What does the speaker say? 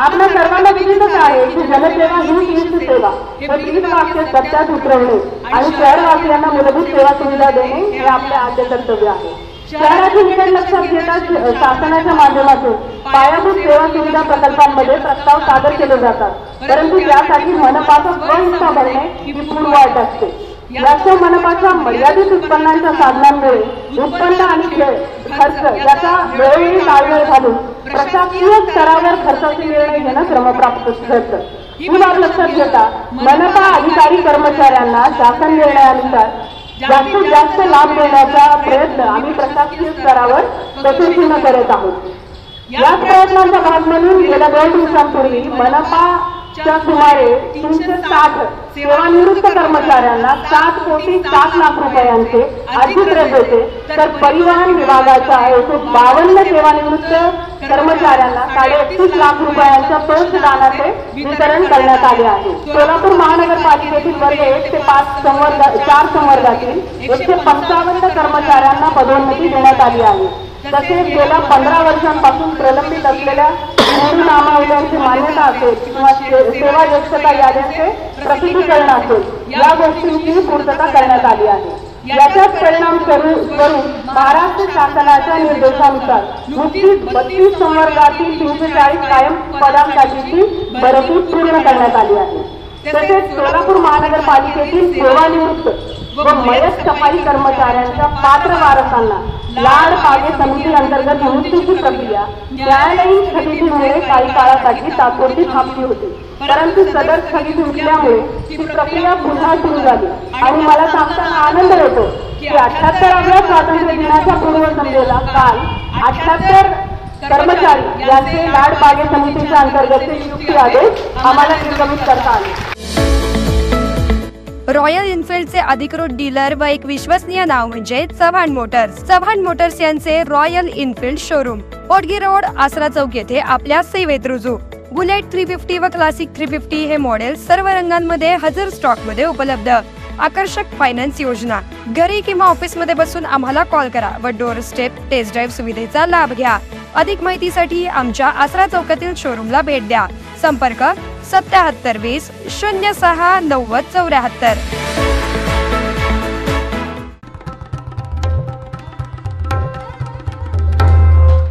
आपल्या सर्वांना विदितच आहे की जनसेवा ही तीर्थ सेवा हे तीन वाक्य सत्यात उतरवणे आणि शहरवासियांना मूलभूत सेवा सुविधा देणे हे आपले आद्य कर्तव्य आहे। शहराची विकास लक्षात घेता शासनाच्या माध्यमातून पायाभूत सेवा सुविधा प्रकल्पांमध्ये प्रस्ताव सादर केले जातात, परंतु त्यासाठी मनपाचा स्वहिस्सा भरणे ही पूर्वअट असते। याच्या मनपाच्या मर्यादित उत्पन्नाच्या साधनांमुळे उत्पन्न आणि खर्च याचा वेळोवेळी ताळमेळ घालून प्रशासकीय स्तरावर खर्चाचे निर्णय घेणं क्रमप्राप्त ठरतं। ही बाब लक्षात घेता मनपा अधिकारी कर्मचाऱ्यांना शासन निर्णयानुसार जास्तीत जास्त लाभ देण्याचा प्रयत्न आम्ही प्रशासकीय स्तरावर प्रयत्न करत आहोत। याच प्रयत्नांचा भाग म्हणून गेल्या 2 दिवसांपूर्वी मनपाच्या सुमारे 360 सेवानिवृत्त कर्मचाऱ्यांना 7,07 लाख रुपयांचे आर्थिक रजेचे तर परिवहन विभागाच्या 152 सेवानिवृत्त कर्मचाऱ्यांना 31.5 लाख रुपयांच्या प्रोत्साहनाचे वितरण करण्यात आले आहे। सोलापूर महानगरपालिकेतील वर्ग 1 ते 4 संवर्गातील 155 कर्मचाऱ्यांना पदोन्नती देण्यात आली आहे। तसेच गेल्या 15 वर्षांपासून प्रलंबित असलेल्या नामावल्यांची मान्यता असेल किंवा सेवा योग्यता याद्यांचे प्रसिद्धीकरण असेल या गोष्टींची पूर्तता करण्यात आली आहे। याचाच परिणाम स्वरूप महाराष्ट्र शासनाच्या निर्देशानुसार नुकतीच 32 संवर्गातील 340 कायम पदांसाठीची भरती पूर्ण करण्यात आली आहे। तसेच सोलापूर महानगरपालिकेतील सेवानिवृत्त व मयत सफाई कर्मचाऱ्यांच्या पात्र वारसांना लाड पागे समिती अंतर्गत नियुक्तीची प्रक्रिया न्यायालयीन स्थगितीमुळे काही काळासाठी तात्पुरती थांबली होती, परंतु सदर स्थगिती उठल्यामुळे ती प्रक्रिया पुन्हा सुरू झाली आणि मला सांगताना आनंद होतो की 78व्या स्वातंत्र्य दिनाच्या पूर्वसंध्येला काल 78 कर्मचारी यांचे लाड पागे समितीच्या अंतर्गतचे नियुक्ती आदेश आम्हाला निर्गमित करता आले। रॉयल एनफील्डचे अधिकृत डीलर व एक विश्वसनीय नाव म्हणजे चव्हाण मोटर्स। चव्हाण मोटर्स यांचे रॉयल एनफील्ड शोरूम ओटगी रोड, आसरा चौक येथे आपल्या सेवेत रुजू। बुलेट 350 व क्लासिक 350 हे मॉडेल सर्व रंगांमध्ये हजर स्टॉक मध्ये उपलब्ध। आकर्षक फायनान्स योजना, घरी किंवा ऑफिस मध्ये बसून आम्हाला कॉल करा व डोर स्टेप टेस्ट ड्राईव्ह सुविधेचा लाभ घ्या। अधिक माहितीसाठी आमच्या आसरा चौकातील शोरूमला भेट द्या। संपर्क 77 20 06 90 74।